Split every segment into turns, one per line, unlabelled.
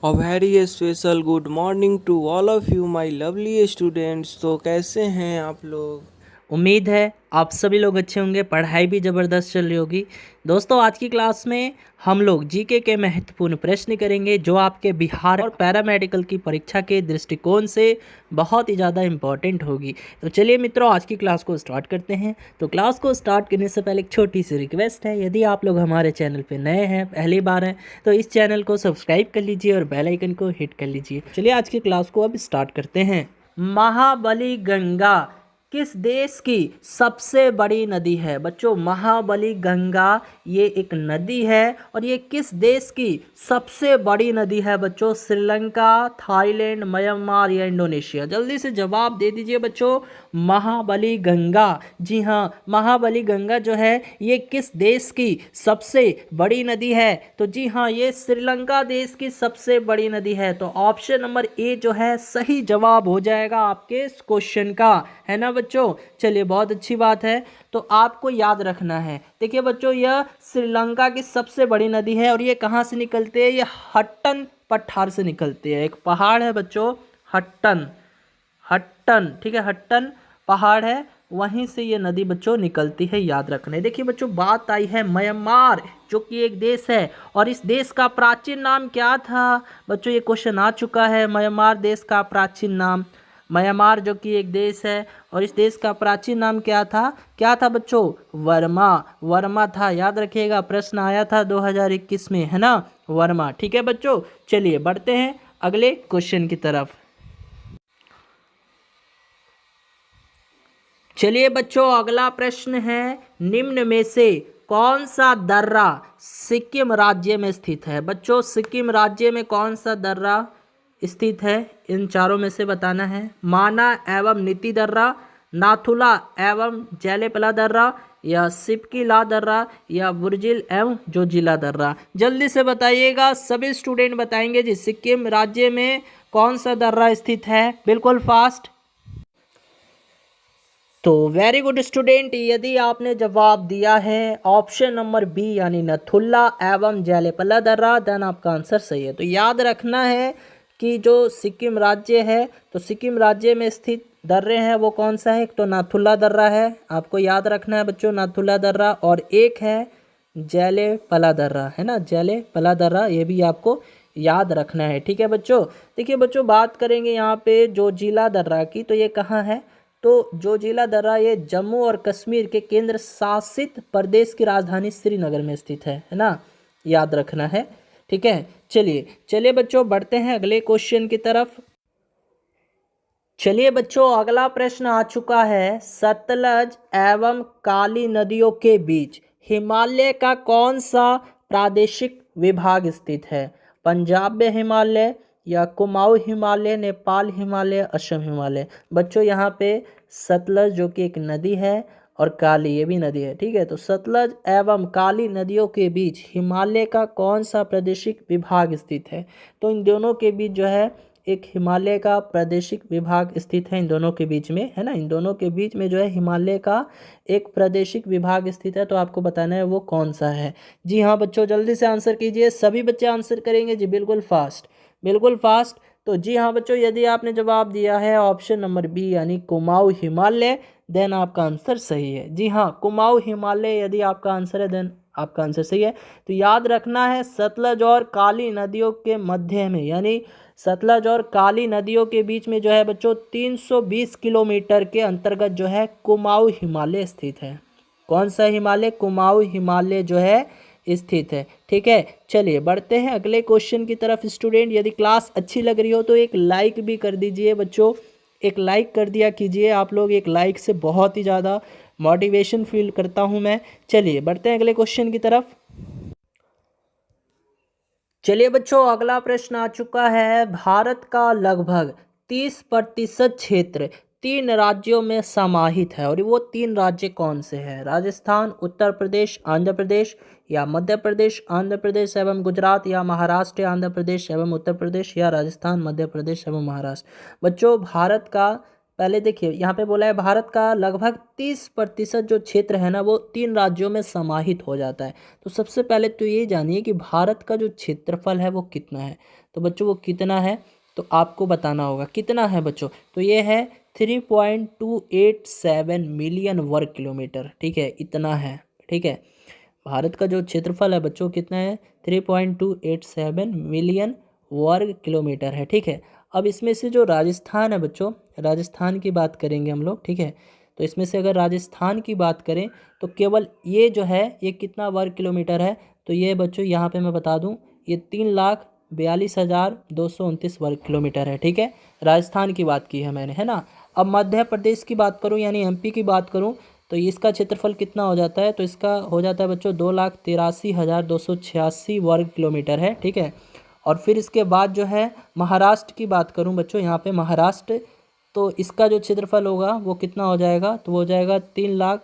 A very special good morning to all of you my lovely students। तो कैसे हैं आप लोग?
उम्मीद है आप सभी लोग अच्छे होंगे। पढ़ाई भी ज़बरदस्त चल रही होगी। दोस्तों, आज की क्लास में हम लोग जीके के महत्वपूर्ण प्रश्न करेंगे जो आपके बिहार और पैरामेडिकल की परीक्षा के दृष्टिकोण से बहुत ही ज़्यादा इम्पॉर्टेंट होगी। तो चलिए मित्रों, आज की क्लास को स्टार्ट करते हैं। तो क्लास को स्टार्ट करने से पहले एक छोटी सी रिक्वेस्ट है, यदि आप लोग हमारे चैनल पर नए हैं, पहली बार हैं, तो इस चैनल को सब्सक्राइब कर लीजिए और बेल आइकन को हिट कर लीजिए। चलिए आज की क्लास को अब स्टार्ट करते हैं। महाबली गंगा किस देश की सबसे बड़ी नदी है? बच्चों, महाबली गंगा ये एक नदी है और ये किस देश की सबसे बड़ी नदी है? बच्चों, श्रीलंका, थाईलैंड, म्यांमार या इंडोनेशिया? जल्दी से जवाब दे दीजिए बच्चों। महाबली गंगा, जी हाँ, महाबली गंगा जो है ये किस देश की सबसे बड़ी नदी है? तो जी हाँ, ये श्रीलंका देश की सबसे बड़ी नदी है। तो ऑप्शन नंबर ए जो है सही जवाब हो जाएगा आपके इस क्वेश्चन का, है ना बच्चों? चलिए, बहुत अच्छी बात है। तो आपको याद रखना है, देखिए बच्चों, यह श्रीलंका की सबसे बड़ी नदी है और ये कहाँ से निकलती है? ये हट्टन पठार से निकलती है। एक पहाड़ है बच्चों, हट्टन, हट्टन, ठीक है, हट्टन पहाड़ है, वहीं से ये नदी बच्चों निकलती है, याद रखना है। देखिए बच्चों, बात आई है म्यांमार, जो कि एक देश है, और इस देश का प्राचीन नाम क्या था? बच्चों, ये क्वेश्चन आ चुका है। म्यांमार देश का प्राचीन नाम, म्यांमार जो कि एक देश है, और इस देश का प्राचीन नाम क्या था? क्या था बच्चों? वर्मा, वर्मा था, याद रखिएगा, प्रश्न आया था 2021 में, है ना, वर्मा। ठीक है बच्चों, चलिए बढ़ते हैं अगले क्वेश्चन की तरफ। चलिए बच्चों, अगला प्रश्न है, निम्न में से कौन सा दर्रा सिक्किम राज्य में स्थित है? बच्चों, सिक्किम राज्य में कौन सा दर्रा स्थित है? इन चारों में से बताना है। माना एवं नीति दर्रा, नाथुला एवं जैलेपला दर्रा, या सिपकीला दर्रा, या बुर्जिल एवं जोजिला दर्रा? जल्दी से बताइएगा, सभी स्टूडेंट बताएंगे जी, सिक्किम राज्य में कौन सा दर्रा स्थित है? बिल्कुल फास्ट। तो वेरी गुड स्टूडेंट, यदि आपने जवाब दिया है ऑप्शन नंबर बी यानी नथुल्ला एवं जैलेपला दर्रा, देन आपका आंसर सही है। तो याद रखना है कि जो सिक्किम राज्य है, तो सिक्किम राज्य में स्थित दर्रे हैं वो कौन सा है? एक तो नाथुल्ला दर्रा है, आपको याद रखना है बच्चों, नाथुल्ला दर्रा, और एक है जैलेपला दर्रा, है ना, जैलेपला दर्रा, ये भी आपको याद रखना है। ठीक है बच्चों। देखिए बच्चों, बात करेंगे यहाँ पे जोजिला दर्रा की, तो ये कहाँ है? तो जोजिला दर्रा ये जम्मू और कश्मीर के केंद्र शासित प्रदेश की राजधानी श्रीनगर में स्थित है ना, याद रखना है। ठीक है, चलिए चलिए बच्चों, बढ़ते हैं अगले क्वेश्चन की तरफ। चलिए बच्चों, अगला प्रश्न आ चुका है, सतलज एवं काली नदियों के बीच हिमालय का कौन सा प्रादेशिक विभाग स्थित है? पंजाब में हिमालय, या कुमाऊं हिमालय, नेपाल हिमालय, असम हिमालय? बच्चों, यहाँ पे सतलज जो कि एक नदी है और काली ये भी नदी है, ठीक है। तो सतलज एवं काली नदियों के बीच हिमालय का कौन सा प्रादेशिक विभाग स्थित है? तो इन दोनों के बीच जो है एक हिमालय का प्रादेशिक विभाग स्थित है, इन दोनों के बीच में, है ना, इन दोनों के बीच में जो है हिमालय का एक प्रादेशिक विभाग स्थित है। तो आपको बताना है वो कौन सा है। जी हाँ बच्चों, जल्दी से आंसर कीजिए, सभी बच्चे आंसर करेंगे जी, बिल्कुल फास्ट, बिल्कुल फास्ट। तो जी हाँ बच्चों, यदि आपने जवाब दिया है ऑप्शन नंबर बी यानी कुमाऊं हिमालय, देन आपका आंसर सही है। जी हाँ, कुमाऊं हिमालय यदि आपका आंसर है, देन आपका आंसर सही है। तो याद रखना है, सतलज और काली नदियों के मध्य में, यानी सतलज और काली नदियों के बीच में जो है बच्चों 320 किलोमीटर के अंतर्गत जो है कुमाऊं हिमालय स्थित है। कौन सा हिमालय? कुमाऊं हिमालय जो है स्थित है। ठीक है, चलिए बढ़ते हैं अगले क्वेश्चन की तरफ। स्टूडेंट, यदि क्लास अच्छी लग रही हो तो एक लाइक भी कर दीजिए बच्चों, एक लाइक कर दिया कीजिए आप लोग, एक लाइक से बहुत ही ज़्यादा मोटिवेशन फील करता हूँ मैं। चलिए बढ़ते हैं अगले क्वेश्चन की तरफ। चलिए बच्चों, अगला प्रश्न आ चुका है, भारत का लगभग 30% क्षेत्र 3 राज्यों में समाहित है, और वो 3 राज्य कौन से हैं? राजस्थान, उत्तर प्रदेश, आंध्र प्रदेश, या मध्य प्रदेश, आंध्र प्रदेश एवं गुजरात, या महाराष्ट्र, आंध्र प्रदेश एवं उत्तर प्रदेश, या राजस्थान, मध्य प्रदेश एवं महाराष्ट्र? बच्चों, भारत का पहले देखिए यहाँ पे बोला है भारत का लगभग 30% जो क्षेत्र है ना वो 3 राज्यों में समाहित हो जाता है। तो सबसे पहले तो ये जानिए कि भारत का जो क्षेत्रफल है वो कितना है। तो बच्चों वो कितना है तो आपको बताना होगा कितना है बच्चों। तो ये है 3.287 मिलियन वर्ग किलोमीटर, ठीक है, इतना है, ठीक है। भारत का जो क्षेत्रफल है बच्चों कितना है 3.287 मिलियन वर्ग किलोमीटर है, ठीक है। अब इसमें से जो राजस्थान है बच्चों, राजस्थान की बात करेंगे हम लोग, ठीक है। तो इसमें से अगर राजस्थान की बात करें तो केवल ये जो है ये कितना वर्ग किलोमीटर है। तो ये बच्चों यहाँ पे मैं बता दूँ ये 3,42,229 वर्ग किलोमीटर है, ठीक है। राजस्थान की बात की है मैंने, है ना। अब मध्य प्रदेश की बात करूँ यानी एमपी की बात करूँ तो इसका क्षेत्रफल कितना हो जाता है। तो इसका हो जाता है बच्चों 2,83,286 वर्ग किलोमीटर है, ठीक है। और फिर इसके बाद जो है महाराष्ट्र की बात करूं बच्चों, यहाँ पे महाराष्ट्र तो इसका जो क्षेत्रफल होगा वो कितना हो जाएगा। तो वो हो जाएगा 3,00,000,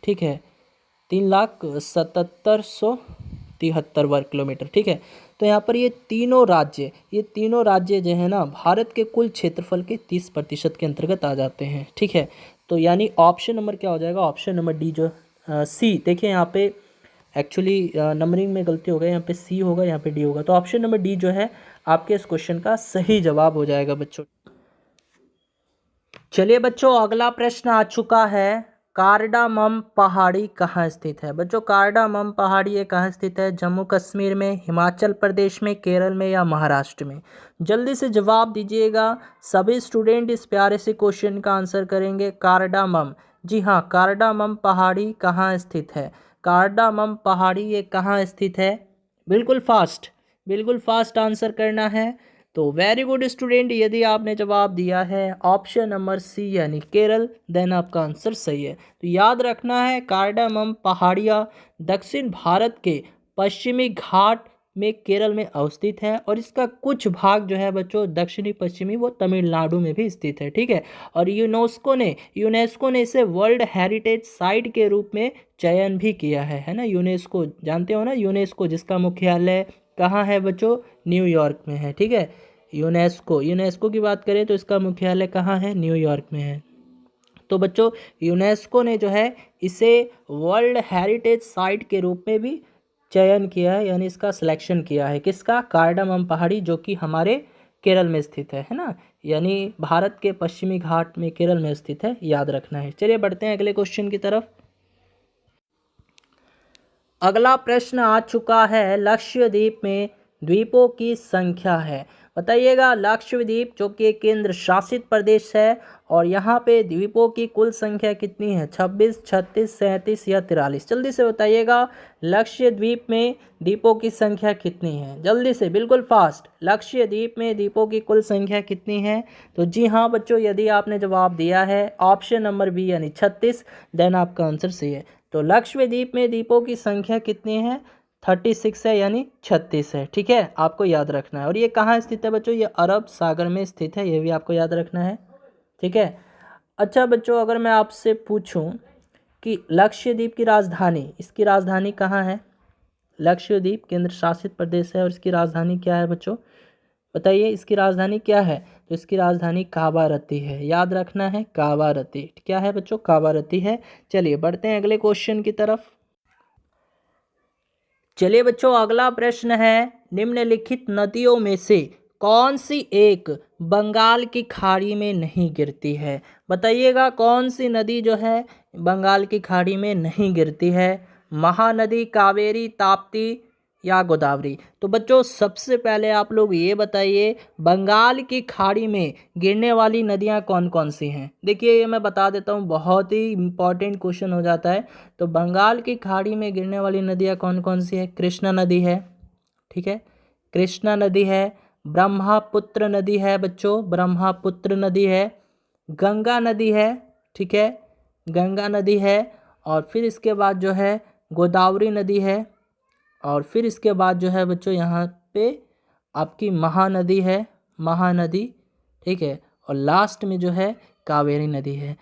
ठीक है, 3,77,173 वर्ग किलोमीटर, ठीक है। तो यहाँ पर ये तीनों राज्य जो है ना भारत के कुल क्षेत्रफल के 30% के अंतर्गत आ जाते हैं, ठीक है। तो यानी ऑप्शन नंबर क्या हो जाएगा, ऑप्शन नंबर डी जो सी। देखिए यहाँ पे एक्चुअली नंबरिंग में गलती हो गई, यहाँ पे सी होगा यहाँ पे डी होगा। तो ऑप्शन नंबर डी जो है आपके इस क्वेश्चन का सही जवाब हो जाएगा बच्चों। चलिए बच्चों अगला प्रश्न आ चुका है, कार्डामम पहाड़ी कहाँ स्थित है। बच्चों कार्डामम पहाड़ी ये कहाँ स्थित है, जम्मू कश्मीर में, हिमाचल प्रदेश में, केरल में या महाराष्ट्र में। जल्दी से जवाब दीजिएगा। सभी स्टूडेंट इस प्यारे से क्वेश्चन का आंसर करेंगे। कार्डामम, जी हाँ, कार्डामम पहाड़ी कहाँ स्थित है। कार्डामम पहाड़ी ये कहाँ स्थित है। बिल्कुल फास्ट आंसर करना है। तो वेरी गुड स्टूडेंट, यदि आपने जवाब दिया है ऑप्शन नंबर सी यानी केरल, देन आपका आंसर सही है। तो याद रखना है कार्डामम पहाड़ियाँ दक्षिण भारत के पश्चिमी घाट में केरल में अवस्थित है और इसका कुछ भाग जो है बच्चों दक्षिणी पश्चिमी वो तमिलनाडु में भी स्थित है, ठीक है। और यूनेस्को ने इसे वर्ल्ड हेरिटेज साइट के रूप में चयन भी किया है ना। यूनेस्को जानते हो ना, यूनेस्को जिसका मुख्यालय कहाँ है बच्चों, न्यूयॉर्क में है, ठीक है। यूनेस्को की बात करें तो इसका मुख्यालय कहाँ है, न्यूयॉर्क में है। तो बच्चों यूनेस्को ने जो है इसे वर्ल्ड हेरिटेज साइट के रूप में भी चयन किया है, यानी इसका सिलेक्शन किया है किसका, कार्डामम पहाड़ी जो कि हमारे केरल में स्थित है ना, यानी भारत के पश्चिमी घाट में केरल में स्थित है, याद रखना है। चलिए बढ़ते हैं अगले क्वेश्चन की तरफ। अगला प्रश्न आ चुका है, लक्षद्वीप में द्वीपों की संख्या है। बताइएगा लक्षद्वीप जो कि केंद्र शासित प्रदेश है और यहाँ पे द्वीपों की कुल संख्या कितनी है, 26, 36, 37 या 43। जल्दी से बताइएगा लक्षद्वीप में द्वीपों की संख्या कितनी है, जल्दी से बिल्कुल फास्ट। लक्षद्वीप में द्वीपों की कुल संख्या कितनी है। तो जी हाँ बच्चों, यदि आपने जवाब दिया है ऑप्शन नंबर बी यानी 36, देन आपका आंसर सही है। तो लक्षद्वीप में द्वीपों की संख्या कितनी है, 36 है यानी 36 है, ठीक है, आपको याद रखना है। और ये कहाँ स्थित है बच्चों, ये अरब सागर में स्थित है, ये भी आपको याद रखना है, ठीक है। अच्छा बच्चों अगर मैं आपसे पूछूं कि लक्षद्वीप की राजधानी, इसकी राजधानी कहाँ है। लक्षद्वीप केंद्र शासित प्रदेश है और इसकी राजधानी क्या है बच्चों, बताइए इसकी राजधानी क्या है। तो इसकी राजधानी कावारत्ती है, याद रखना है कावारत्ती, क्या है बच्चों, कावारत्ती है। चलिए बढ़ते हैं अगले क्वेश्चन की तरफ। चलिए बच्चों अगला प्रश्न है, निम्नलिखित नदियों में से कौन सी एक बंगाल की खाड़ी में नहीं गिरती है। बताइएगा कौन सी नदी जो है बंगाल की खाड़ी में नहीं गिरती है, महानदी, कावेरी, ताप्ती या गोदावरी। तो बच्चों सबसे पहले आप लोग ये बताइए बंगाल की खाड़ी में गिरने वाली नदियां कौन कौन सी हैं। देखिए ये मैं बता देता हूँ, बहुत ही इम्पॉर्टेंट क्वेश्चन हो जाता है। तो बंगाल की खाड़ी में गिरने वाली नदियां कौन कौन सी है, कृष्णा नदी है, ठीक है, कृष्णा नदी है, ब्रह्मपुत्र नदी है बच्चों, ब्रह्मपुत्र नदी है, गंगा नदी है, ठीक है, गंगा नदी है, और फिर इसके बाद जो है गोदावरी नदी है, और फिर इसके बाद जो है बच्चों यहाँ पे आपकी महानदी है, महानदी, ठीक है, और लास्ट में जो है कावेरी नदी है।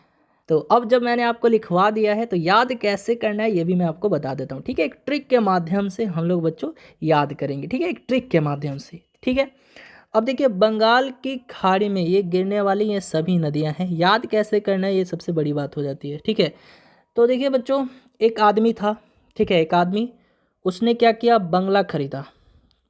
तो अब जब मैंने आपको लिखवा दिया है तो याद कैसे करना है ये भी मैं आपको बता देता हूँ, ठीक है। एक ट्रिक के माध्यम से हम लोग बच्चों याद करेंगे, ठीक है, एक ट्रिक के माध्यम से, ठीक है। अब देखिए बंगाल की खाड़ी में ये गिरने वाली ये सभी नदियां हैं। याद कैसे करना है ये सबसे बड़ी बात हो जाती है, ठीक है। तो देखिए बच्चों, एक आदमी था, ठीक है, एक आदमी, उसने क्या किया, बंगला खरीदा।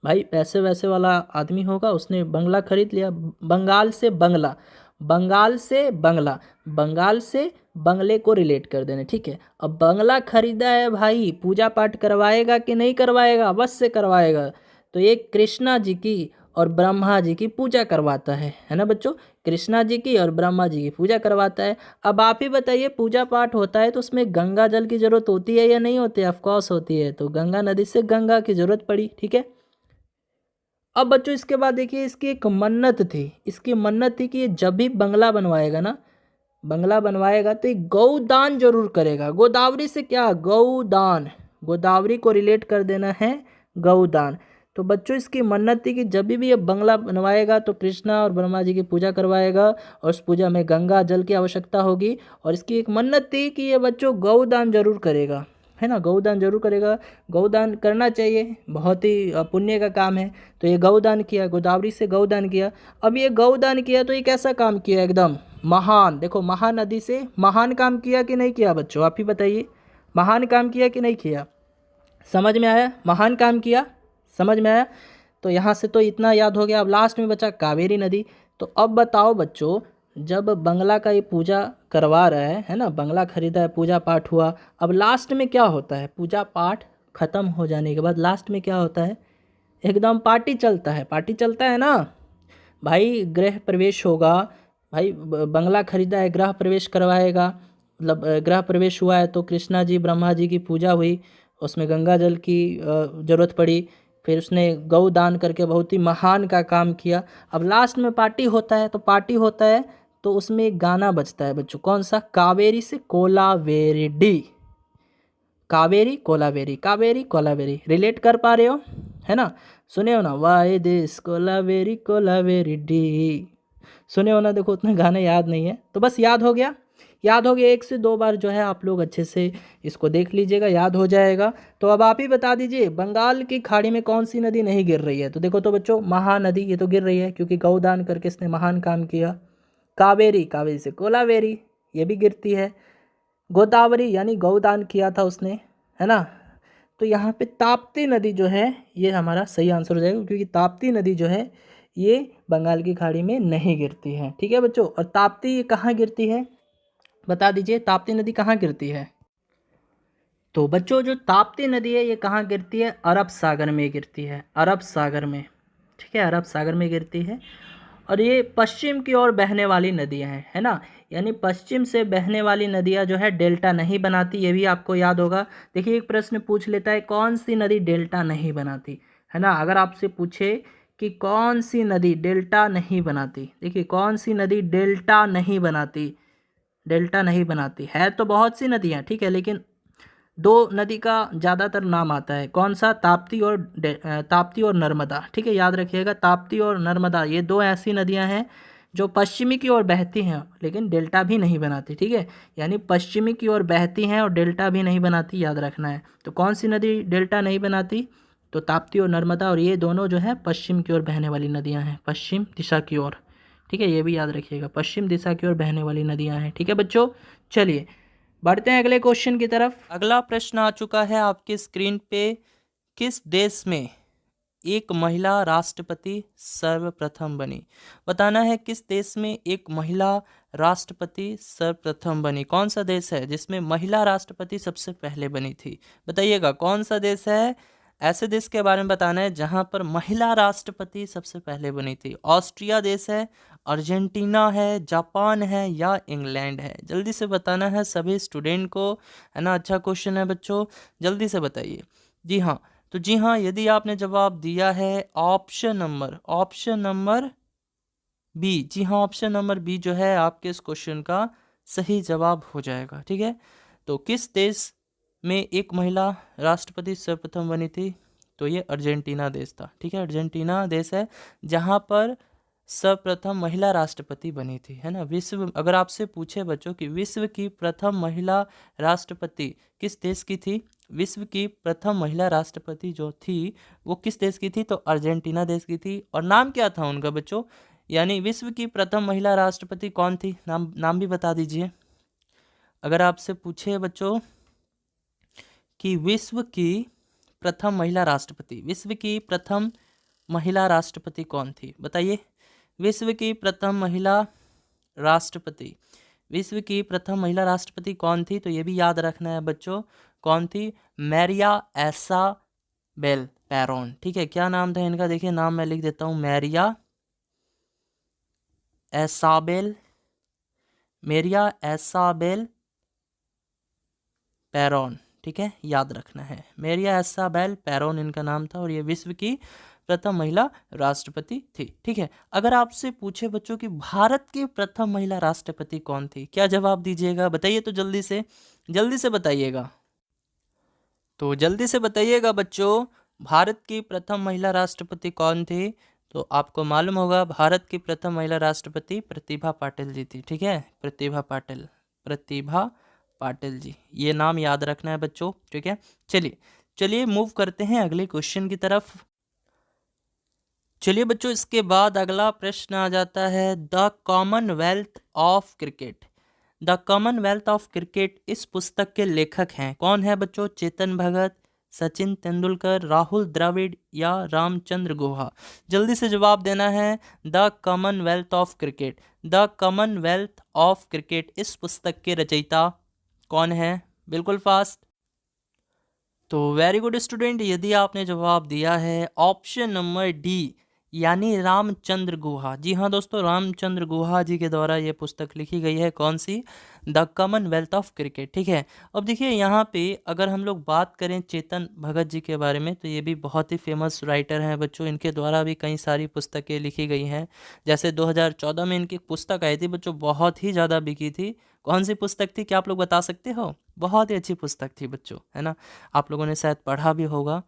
भाई पैसे वैसे वाला आदमी होगा, उसने बंगला खरीद लिया। बंगाल से बंगला, बंगाल से बंगला, बंगाल से बंगले को रिलेट कर देने, ठीक है। अब बंगला खरीदा है भाई, पूजा पाठ करवाएगा कि नहीं करवाएगा, अवश्य से करवाएगा। तो ये कृष्णा जी की और ब्रह्मा जी की पूजा करवाता है ना बच्चों। कृष्णा जी की और ब्रह्मा जी की पूजा करवाता है। अब आप ही बताइए, पूजा पाठ होता है तो उसमें गंगा जल की जरूरत होती है या नहीं होती है? ऑफकोर्स होती है। तो गंगा नदी से गंगा की जरूरत पड़ी, ठीक है। अब बच्चों इसके बाद देखिए, इसकी एक मन्नत थी। इसकी मन्नत थी कि ये जब भी बंगला बनवाएगा ना, बंगला बनवाएगा तो ये गौदान जरूर करेगा। गोदावरी से क्या, गौदान, गोदावरी को रिलेट कर देना है गौदान। तो बच्चों इसकी मन्नत थी कि जब भी ये बंगला बनवाएगा तो कृष्णा और ब्रह्मा जी की पूजा करवाएगा, और उस पूजा में गंगा जल की आवश्यकता होगी। और इसकी एक मन्नत थी कि ये बच्चों गौदान जरूर करेगा, है ना, गौदान जरूर करेगा। गौदान करना चाहिए, बहुत ही पुण्य का काम है। तो ये गौदान किया, गोदावरी से गौदान किया। अब ये गौदान किया तो ये कैसा काम किया, एकदम महान। देखो महानदी से महान काम किया कि नहीं किया बच्चों, आप ही बताइए, महान काम किया कि नहीं किया? समझ में आया, महान काम किया, समझ में आया। तो यहाँ से तो इतना याद हो गया। अब लास्ट में बचा कावेरी नदी। तो अब बताओ बच्चों, जब बंगला का ये पूजा करवा रहा है ना, बंगला खरीदा है, पूजा पाठ हुआ, अब लास्ट में क्या होता है, पूजा पाठ खत्म हो जाने के बाद लास्ट में क्या होता है, एकदम पार्टी चलता है, पार्टी चलता है ना भाई। गृह प्रवेश होगा भाई, बंगला खरीदा है, गृह प्रवेश करवाएगा। मतलब गृह प्रवेश हुआ है तो कृष्णा जी ब्रह्मा जी की पूजा हुई, उसमें गंगा जल की ज़रूरत पड़ी। फिर उसने गौ दान करके बहुत ही महान का काम किया। अब लास्ट में पार्टी होता है, तो पार्टी होता है तो उसमें एक गाना बजता है बच्चों, कौन सा, कावेरी से कोलावेरी डी, कावेरी कोलावेरी, कावेरी कोलावेरी, रिलेट कर पा रहे हो, है ना। सुने हो ना, why this Kolaveri Kolaveri D, सुने हो ना। देखो उतना गाना याद नहीं है, तो बस याद हो गया, याद हो गया। 1 से 2 बार जो है आप लोग अच्छे से इसको देख लीजिएगा, याद हो जाएगा। तो अब आप ही बता दीजिए, बंगाल की खाड़ी में कौन सी नदी नहीं गिर रही है? तो देखो तो बच्चों, महानदी, ये तो गिर रही है क्योंकि गौदान करके इसने महान काम किया। कावेरी, कावेरी से कोलावेरी, ये भी गिरती है। गोदावरी यानी गौदान किया था उसने, है ना। तो यहाँ पे ताप्ती नदी जो है ये हमारा सही आंसर हो जाएगा, क्योंकि ताप्ती नदी जो है ये बंगाल की खाड़ी में नहीं गिरती है, ठीक है बच्चों। और ताप्ती ये कहाँ गिरती है, बता दीजिए, ताप्ती नदी कहाँ गिरती है? तो बच्चों जो ताप्ती नदी है ये कहाँ गिरती है, अरब सागर में गिरती है, अरब सागर में, ठीक है, अरब सागर में गिरती है। और ये पश्चिम की ओर बहने वाली नदियाँ हैं, है ना। यानी पश्चिम से बहने वाली नदियाँ जो है डेल्टा नहीं बनाती, ये भी आपको याद होगा। देखिए एक प्रश्न पूछ लेता है, कौन सी नदी डेल्टा नहीं बनाती, है ना। अगर आपसे पूछे कि कौन सी नदी डेल्टा नहीं बनाती, देखिए कौन सी नदी डेल्टा नहीं बनाती, डेल्टा नहीं बनाती है तो बहुत सी नदियाँ, ठीक है, लेकिन 2 नदी का ज़्यादातर नाम आता है, कौन सा, ताप्ती और ताप्ती और नर्मदा, ठीक है, याद रखिएगा। ताप्ती और नर्मदा ये 2 ऐसी नदियां हैं जो पश्चिमी की ओर बहती हैं लेकिन डेल्टा भी नहीं बनाती, ठीक है। यानी पश्चिमी की ओर बहती हैं और डेल्टा भी नहीं बनाती, याद रखना है। तो कौन सी नदी डेल्टा नहीं बनाती, तो ताप्ती और नर्मदा, और ये दोनों जो है पश्चिम की ओर बहने वाली नदियाँ हैं, पश्चिम दिशा की ओर, ठीक है, ये भी याद रखिएगा, पश्चिम दिशा की ओर बहने वाली नदियाँ हैं, ठीक है बच्चों। चलिए बढ़ते हैं अगले क्वेश्चन की तरफ। अगला प्रश्न आ चुका है आपके स्क्रीन पे, किस देश में एक महिला राष्ट्रपति सर्वप्रथम बनी? बताना है किस देश में एक महिला राष्ट्रपति सर्वप्रथम बनी, कौन सा देश है जिसमें महिला राष्ट्रपति सबसे पहले बनी थी? बताइएगा कौन सा देश है, ऐसे देश के बारे में बताना है जहां पर महिला राष्ट्रपति सबसे पहले बनी थी। ऑस्ट्रिया देश है, अर्जेंटीना है, जापान है या इंग्लैंड है? जल्दी से बताना है सभी स्टूडेंट को, है ना। अच्छा क्वेश्चन है बच्चों, जल्दी से बताइए। जी हाँ, तो जी हाँ, यदि आपने जवाब दिया है ऑप्शन नंबर बी, जी हाँ, ऑप्शन नंबर बी जो है आपके इस क्वेश्चन का सही जवाब हो जाएगा, ठीक है। तो किस देश में एक महिला राष्ट्रपति सर्वप्रथम बनी थी? तो ये अर्जेंटीना देश था, ठीक है, अर्जेंटीना देश है जहाँ पर सर्वप्रथम महिला राष्ट्रपति बनी थी, है ना। विश्व, अगर आपसे पूछे बच्चों कि विश्व की प्रथम महिला राष्ट्रपति किस देश की थी, विश्व की प्रथम महिला राष्ट्रपति जो थी वो किस देश की थी? तो अर्जेंटीना देश की थी। और नाम क्या था उनका बच्चों? यानी विश्व की प्रथम महिला राष्ट्रपति कौन थी? नाम भी बता दीजिए। अगर आपसे पूछे बच्चों कि विश्व की प्रथम महिला राष्ट्रपति कौन थी, बताइए। विश्व की प्रथम महिला राष्ट्रपति कौन थी? तो ये भी याद रखना है बच्चों, कौन थी? मैरिया एसा बेल पैरोन। ठीक है, क्या नाम था इनका? देखिए नाम मैं लिख देता हूँ, मैरिया एसाबेल पैरोन। ठीक है, याद रखना है, मैरिया एसाबेल पैरोन इनका नाम था और ये विश्व की प्रथम महिला राष्ट्रपति थी। ठीक है, अगर आपसे पूछे बच्चों कि भारत की प्रथम महिला राष्ट्रपति कौन थी, क्या जवाब दीजिएगा? बताइए तो जल्दी से बताइएगा। तो जल्दी से बताइएगा बच्चों, भारत की प्रथम महिला राष्ट्रपति कौन थी? तो आपको मालूम होगा, भारत की प्रथम महिला राष्ट्रपति प्रतिभा पाटिल जी थी। ठीक है, प्रतिभा पाटिल जी, ये नाम याद रखना है बच्चों। ठीक है, चलिए मूव करते हैं अगले क्वेश्चन की तरफ। चलिए बच्चों, इसके बाद अगला प्रश्न आ जाता है, द कॉमनवेल्थ ऑफ क्रिकेट इस पुस्तक के लेखक हैं, कौन है बच्चों? चेतन भगत, सचिन तेंदुलकर, राहुल द्रविड़ या रामचंद्र गुहा? जल्दी से जवाब देना है। द कॉमनवेल्थ ऑफ क्रिकेट इस पुस्तक के रचयिता कौन है? बिल्कुल फास्ट। तो वेरी गुड स्टूडेंट, यदि आपने जवाब दिया है ऑप्शन नंबर डी यानी रामचंद्र गुहा। जी हाँ दोस्तों, रामचंद्र गुहा जी के द्वारा ये पुस्तक लिखी गई है, कौन सी? The Commonwealth of cricket. ठीक है, अब देखिए यहाँ पे अगर हम लोग बात करें चेतन भगत जी के बारे में, तो ये भी बहुत ही फेमस राइटर हैं बच्चों, इनके द्वारा भी कई सारी पुस्तकें लिखी गई हैं। जैसे 2014 में इनकी पुस्तक आई थी बच्चों, बहुत ही ज़्यादा बिकी थी। कौन सी पुस्तक थी, क्या आप लोग बता सकते हो? बहुत ही अच्छी पुस्तक थी बच्चों, है ना, आप लोगों ने शायद पढ़ा भी होगा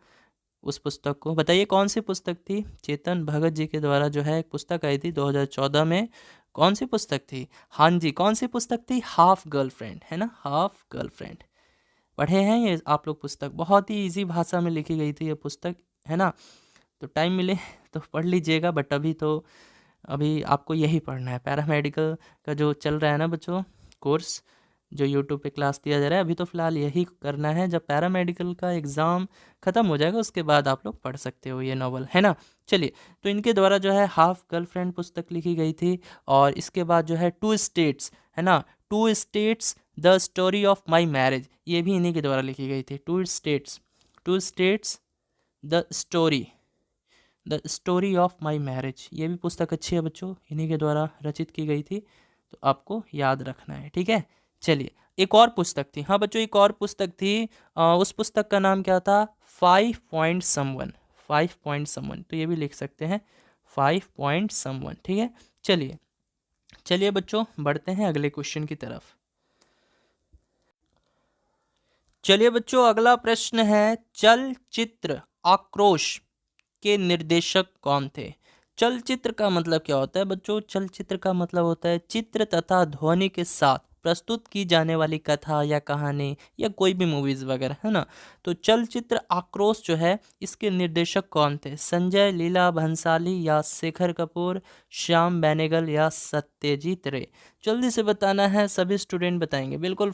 उस पुस्तक को। बताइए कौन सी पुस्तक थी? चेतन भगत जी के द्वारा जो है एक पुस्तक आई थी 2014 में, कौन सी पुस्तक थी? हाँ जी, कौन सी पुस्तक थी? हाफ गर्लफ्रेंड, है ना, हाफ गर्लफ्रेंड। पढ़े हैं ये आप लोग पुस्तक? बहुत ही इजी भाषा में लिखी गई थी ये पुस्तक, है ना। तो टाइम मिले तो पढ़ लीजिएगा, बट अभी आपको यही पढ़ना है। पैरामेडिकल का जो चल रहा है ना बच्चों कोर्स, जो यूट्यूब पे क्लास दिया जा रहा है, अभी तो फ़िलहाल यही करना है। जब पैरामेडिकल का एग्ज़ाम ख़त्म हो जाएगा उसके बाद आप लोग पढ़ सकते हो ये नॉवल, है ना। चलिए, तो इनके द्वारा जो है हाफ गर्लफ्रेंड पुस्तक लिखी गई थी। और इसके बाद जो है टू स्टेट्स, है ना, two states the story of my marriage, ये भी इन्हीं के द्वारा लिखी गई थी। Two states the story of my marriage, ये भी पुस्तक अच्छी है बच्चों, इन्हीं के द्वारा रचित की गई थी, तो आपको याद रखना है। ठीक है, चलिए, एक और पुस्तक थी। हाँ बच्चों, एक और पुस्तक थी, उस पुस्तक का नाम क्या था? 5 पॉइंट समवन। तो ये भी लिख सकते हैं, 5 पॉइंट समवन। ठीक है, चलिए बच्चों, बढ़ते हैं अगले क्वेश्चन की तरफ। चलिए बच्चों, अगला प्रश्न है, चलचित्र आक्रोश के निर्देशक कौन थे? चलचित्र का मतलब क्या होता है बच्चों? चलचित्र का मतलब होता है चित्र तथा ध्वनि के साथ प्रस्तुत की जाने वाली कथा या कहानी या कोई भी मूवीज वगैरह, है ना। तो चलचित्र आक्रोश जो है, इसके निर्देशक कौन थे? संजय लीला भंसाली या शेखर कपूर, श्याम बेनेगल या सत्यजीत रे? जल्दी से बताना है, सभी स्टूडेंट बताएंगे, बिल्कुल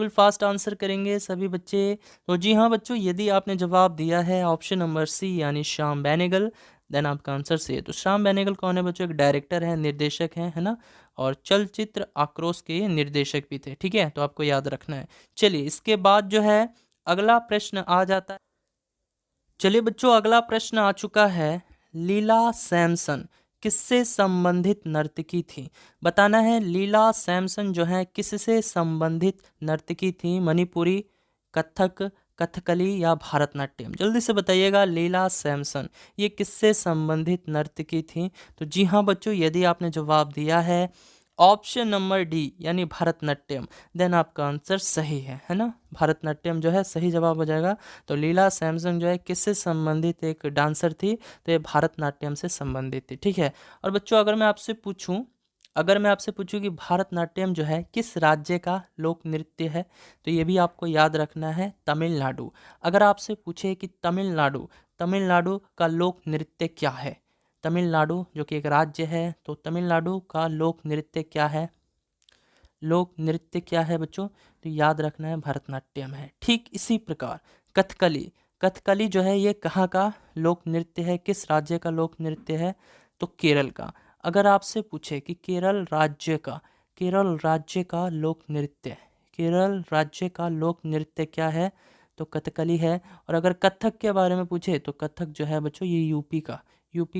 फास्ट आंसर करेंगे सभी बच्चे। तो जी हाँ बच्चों, यदि आपने जवाब दिया है ऑप्शन नंबर सी यानी श्याम बेनेगल, देन आपका आंसर सही है। तो श्याम बेनेगल कौन है बच्चों? एक डायरेक्टर है, निर्देशक है ना, और चलचित्र आक्रोश के ये निर्देशक भी थे। ठीक है, तो आपको याद रखना है। चलिए, इसके बाद जो है अगला प्रश्न आ जाता है। चलिए बच्चों, अगला प्रश्न आ चुका है, लीला सैमसन किससे संबंधित नर्तकी थी? बताना है, लीला सैमसन जो है किससे संबंधित नर्तकी थी? मणिपुरी, कथक, कथकली या भारतनाट्यम? जल्दी से बताइएगा, लीला सैमसन ये किससे संबंधित नर्तकी थी? तो जी हाँ बच्चों, यदि आपने जवाब दिया है ऑप्शन नंबर डी यानी भारतनाट्यम, देन आपका आंसर सही है ना। भारतनाट्यम जो है सही जवाब हो जाएगा। तो लीला सैमसन जो है किससे संबंधित एक डांसर थी? तो ये भारतनाट्यम से संबंधित थी। ठीक है, और बच्चों अगर मैं आपसे पूछूं अगर मैं आपसे पूछूं कि भारतनाट्यम जो है किस राज्य का लोक नृत्य है, तो ये भी आपको याद रखना है तमिलनाडु। अगर आपसे पूछे कि तमिलनाडु तमिलनाडु का लोक नृत्य क्या है, तमिलनाडु जो कि एक राज्य है, तो तमिलनाडु का लोक नृत्य क्या है, लोक नृत्य क्या है बच्चों, तो याद रखना है भरतनाट्यम है। ठीक इसी प्रकार कथकली, कथकली जो है ये कहाँ का लोक नृत्य है, किस राज्य का लोक नृत्य है, तो केरल का। अगर आपसे पूछे कि केरल राज्य का लोक नृत्य, केरल राज्य का लोक नृत्य क्या है, तो कथकली है। और अगर कथक के बारे में पूछे तो कथक जो है बच्चों ये यूपी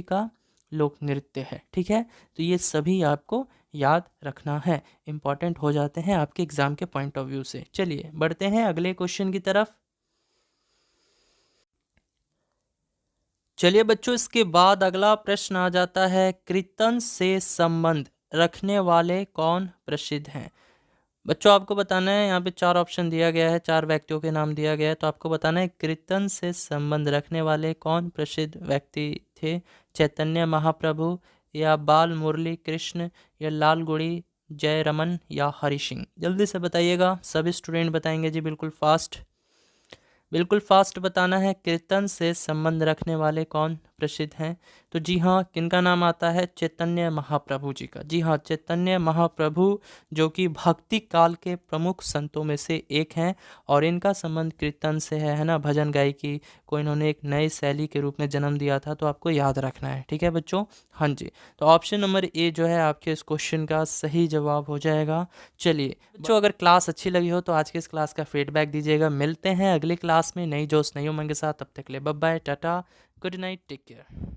का लोक नृत्य है। ठीक है, तो ये सभी आपको याद रखना है, इंपॉर्टेंट हो जाते हैं आपके एग्जाम के पॉइंट ऑफ व्यू से। चलिए बढ़ते हैं अगले क्वेश्चन की तरफ। चलिए बच्चों, इसके बाद अगला प्रश्न आ जाता है, कीर्तन से संबंध रखने वाले कौन प्रसिद्ध हैं। बच्चों आपको बताना है, यहाँ पे 4 ऑप्शन दिया गया है, 4 व्यक्तियों के नाम दिया गया है, तो आपको बताना है कीर्तन से संबंध रखने वाले कौन प्रसिद्ध व्यक्ति थे। चैतन्य महाप्रभु, या बाल मुरली कृष्ण, या लालगुड़ी जयरमन, या हरि सिंह। जल्दी से बताइएगा, सभी स्टूडेंट बताएंगे जी, बिल्कुल फास्ट बताना है। कीर्तन से संबंध रखने वाले कौन प्रसिद्ध हैं, तो जी हाँ, किनका नाम आता है, चैतन्य महाप्रभु जी का। जी हाँ, चैतन्य महाप्रभु जो कि भक्ति काल के प्रमुख संतों में से एक हैं, और इनका संबंध कीर्तन से है ना, भजन गायकी को इन्होंने एक नई शैली के रूप में जन्म दिया था, तो आपको याद रखना है। ठीक है बच्चों, हाँ जी, तो ऑप्शन नंबर ए जो है आपके इस क्वेश्चन का सही जवाब हो जाएगा। चलिए बच्चों, अगर क्लास अच्छी लगी हो तो आज के इस क्लास का फीडबैक दीजिएगा। मिलते हैं अगली क्लास में नई जोश नई उमंग के साथ, तब तक के लिए bye bye, tata, good night, take care.